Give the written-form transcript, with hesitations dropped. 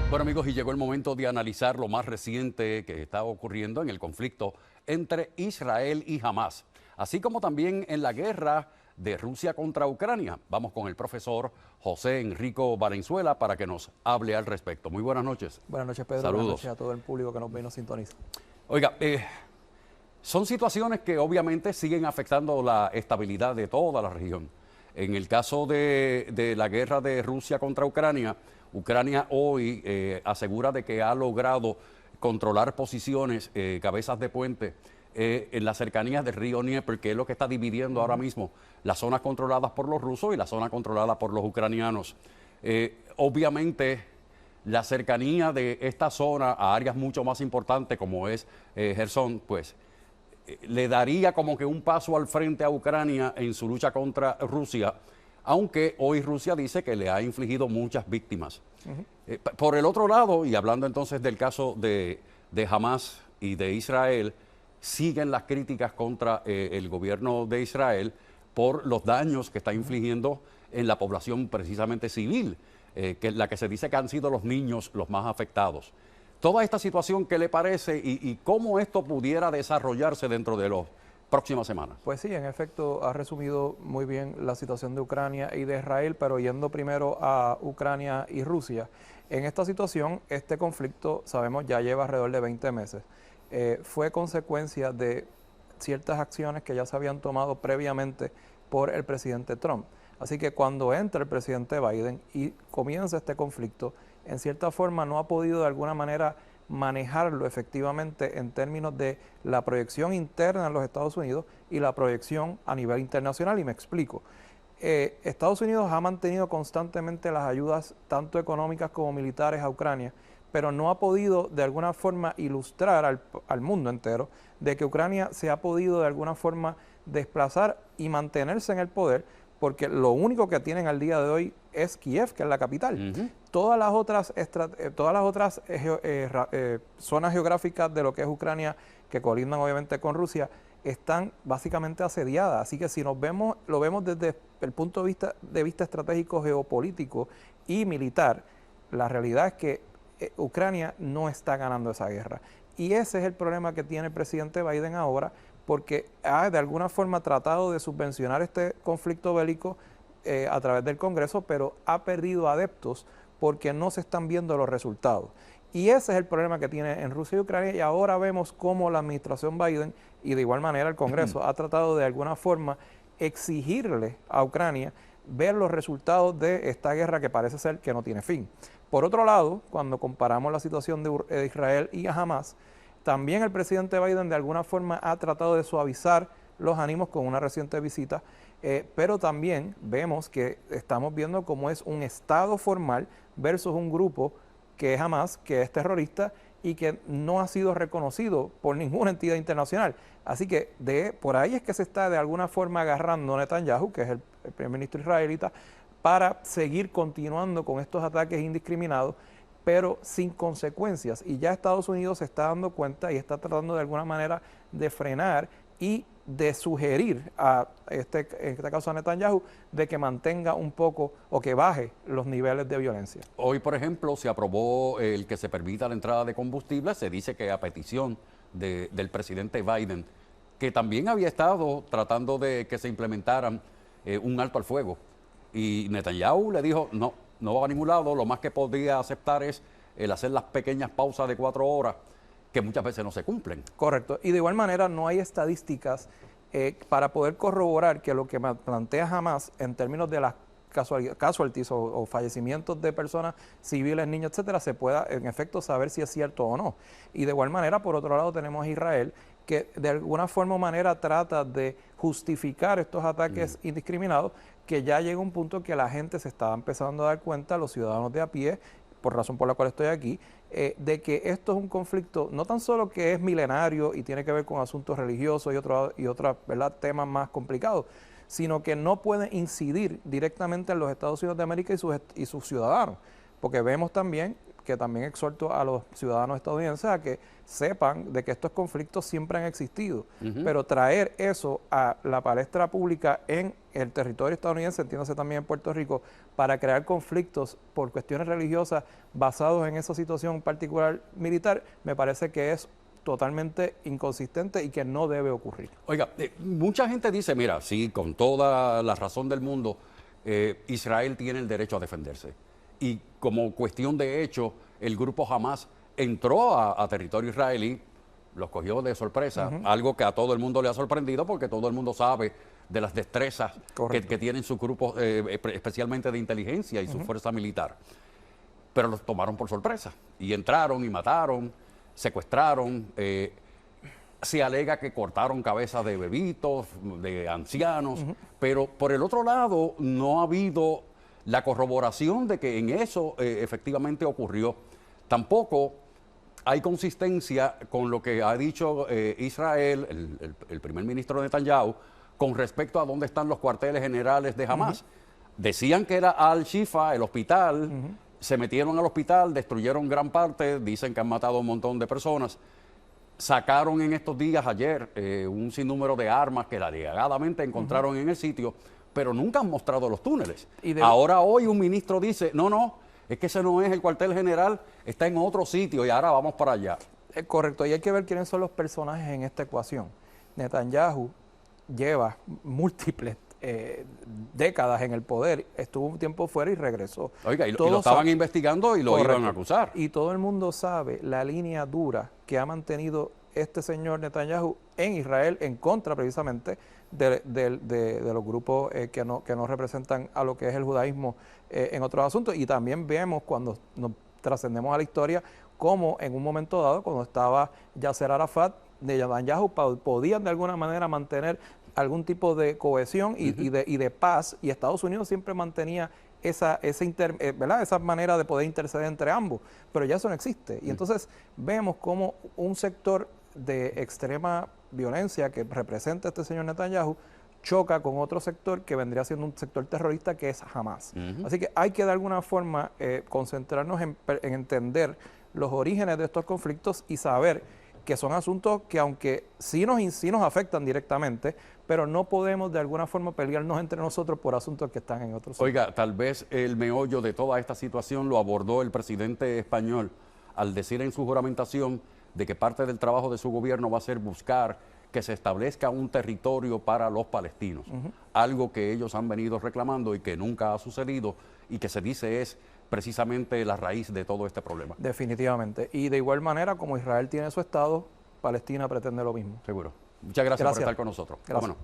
Bueno, amigos, y llegó el momento de analizar lo más reciente que está ocurriendo en el conflicto entre Israel y Hamás, así como también en la guerra de Rusia contra Ucrania. Vamos con el profesor José Enrico Valenzuela para que nos hable al respecto. Muy buenas noches. Buenas noches, Pedro. Saludos. Buenas noches a todo el público que nos ve y nos sintoniza. Oiga, son situaciones que obviamente siguen afectando la estabilidad de toda la región. En el caso de la guerra de Rusia contra Ucrania, Ucrania hoy asegura de que ha logrado controlar posiciones, cabezas de puente, en las cercanías del río Dnieper, que es lo que está dividiendo ahora mismo las zonas controladas por los rusos y las zonas controladas por los ucranianos. Obviamente, la cercanía de esta zona a áreas mucho más importantes como es Gerson, pues le daría como que un paso al frente a Ucrania en su lucha contra Rusia, aunque hoy Rusia dice que le ha infligido muchas víctimas. Por el otro lado, y hablando entonces del caso de Hamás y de Israel, siguen las críticas contra el gobierno de Israel por los daños que está infligiendo en la población precisamente civil, que es la que se dice que han sido los niños los más afectados. Toda esta situación, ¿qué le parece y cómo esto pudiera desarrollarse dentro de las próximas semanas? Pues sí, en efecto, ha resumido muy bien la situación de Ucrania y de Israel, pero yendo primero a Ucrania y Rusia. En esta situación, este conflicto, sabemos, ya lleva alrededor de 20 meses. Fue consecuencia de ciertas acciones que ya se habían tomado previamente por el presidente Trump. Así que cuando entra el presidente Biden y comienza este conflicto, en cierta forma no ha podido de alguna manera manejarlo efectivamente en términos de la proyección interna en los Estados Unidos y la proyección a nivel internacional, y me explico. Estados Unidos ha mantenido constantemente las ayudas tanto económicas como militares a Ucrania, pero no ha podido de alguna forma ilustrar al mundo entero de que Ucrania se ha podido de alguna forma desplazar y mantenerse en el poder, porque lo único que tienen al día de hoy es Kiev, que es la capital. Todas las otras, zonas geográficas de lo que es Ucrania, que colindan obviamente con Rusia, están básicamente asediadas. Así que si lo vemos desde el punto de vista estratégico, geopolítico y militar, la realidad es que Ucrania no está ganando esa guerra. Y ese es el problema que tiene el presidente Biden ahora, porque ha de alguna forma tratado de subvencionar este conflicto bélico a través del Congreso, pero ha perdido adeptos porque no se están viendo los resultados. Y ese es el problema que tiene en Rusia y Ucrania, y ahora vemos cómo la administración Biden y de igual manera el Congreso ha tratado de alguna forma exigirle a Ucrania ver los resultados de esta guerra que parece ser que no tiene fin. Por otro lado, cuando comparamos la situación de Israel y a Hamás, también el presidente Biden de alguna forma ha tratado de suavizar los ánimos con una reciente visita, pero también vemos que estamos viendo cómo es un Estado formal versus un grupo que es Hamás, que es terrorista y que no ha sido reconocido por ninguna entidad internacional. Así que por ahí es que se está de alguna forma agarrando Netanyahu, que es el primer ministro israelita, para seguir continuando con estos ataques indiscriminados, pero sin consecuencias. Y ya Estados Unidos se está dando cuenta y está tratando de alguna manera de frenar y de sugerir en este caso a Netanyahu, de que mantenga un poco o que baje los niveles de violencia. Hoy, por ejemplo, se aprobó el que se permita la entrada de combustible. Se dice que a petición del presidente Biden, que también había estado tratando de que se implementaran un alto al fuego. Y Netanyahu le dijo, no va a ningún lado, lo más que podía aceptar es el hacer las pequeñas pausas de 4 horas, que muchas veces no se cumplen. Correcto. Y de igual manera no hay estadísticas para poder corroborar que lo que plantea Hamás en términos de las casualties o fallecimientos de personas civiles, niños, etcétera, se pueda en efecto saber si es cierto o no. Y de igual manera, por otro lado, tenemos a Israel, que de alguna forma o manera trata de justificar estos ataques indiscriminados, que ya llega un punto que la gente se está empezando a dar cuenta, los ciudadanos de a pie, por razón por la cual estoy aquí, de que esto es un conflicto no tan solo que es milenario y tiene que ver con asuntos religiosos y otros temas más complicados, sino que no puede incidir directamente en los Estados Unidos de América y sus ciudadanos, porque vemos también que también exhorto a los ciudadanos estadounidenses a que sepan de que estos conflictos siempre han existido, pero traer eso a la palestra pública en el territorio estadounidense, entiéndase también en Puerto Rico, para crear conflictos por cuestiones religiosas basados en esa situación particular militar, me parece que es totalmente inconsistente y que no debe ocurrir. Oiga, mucha gente dice, mira, sí, con toda la razón del mundo, Israel tiene el derecho a defenderse. Y como cuestión de hecho, el grupo Hamas entró a territorio israelí, los cogió de sorpresa, algo que a todo el mundo le ha sorprendido porque todo el mundo sabe de las destrezas que tienen sus grupos, especialmente de inteligencia y su fuerza militar. Pero los tomaron por sorpresa y entraron y mataron, secuestraron, se alega que cortaron cabezas de bebitos, de ancianos, pero por el otro lado no ha habido la corroboración de que en eso efectivamente ocurrió. Tampoco hay consistencia con lo que ha dicho Israel, el primer ministro Netanyahu, con respecto a dónde están los cuarteles generales de Hamas. Decían que era Al-Shifa, el hospital, se metieron al hospital, destruyeron gran parte, dicen que han matado a un montón de personas. Sacaron en estos días, ayer, un sinnúmero de armas que alegadamente encontraron en el sitio, pero nunca han mostrado los túneles. Ahora hoy un ministro dice, no, es que ese no es el cuartel general, está en otro sitio y ahora vamos para allá. Correcto, y hay que ver quiénes son los personajes en esta ecuación. Netanyahu lleva múltiples décadas en el poder, estuvo un tiempo fuera y regresó. Oiga, y lo estaban investigando y lo iban a acusar. Y todo el mundo sabe la línea dura que ha mantenido este señor Netanyahu en Israel en contra precisamente de los grupos que no representan a lo que es el judaísmo en otros asuntos. Y también vemos cuando nos trascendemos a la historia cómo en un momento dado, cuando estaba Yasser Arafat, Netanyahu podían de alguna manera mantener algún tipo de cohesión y de paz, y Estados Unidos siempre mantenía esa manera de poder interceder entre ambos, pero ya eso no existe. Y entonces vemos como un sector de extrema violencia que representa este señor Netanyahu choca con otro sector que vendría siendo un sector terrorista que es Hamas. Así que hay que de alguna forma concentrarnos en entender los orígenes de estos conflictos y saber que son asuntos que aunque sí nos afectan directamente, pero no podemos de alguna forma pelearnos entre nosotros por asuntos que están en otros. Oiga, tal vez el meollo de toda esta situación lo abordó el presidente español al decir en su juramentación de que parte del trabajo de su gobierno va a ser buscar que se establezca un territorio para los palestinos, algo que ellos han venido reclamando y que nunca ha sucedido y que se dice es precisamente la raíz de todo este problema. Definitivamente. Y de igual manera, como Israel tiene su Estado, Palestina pretende lo mismo. Seguro. Muchas gracias por estar con nosotros. Gracias. Vámonos.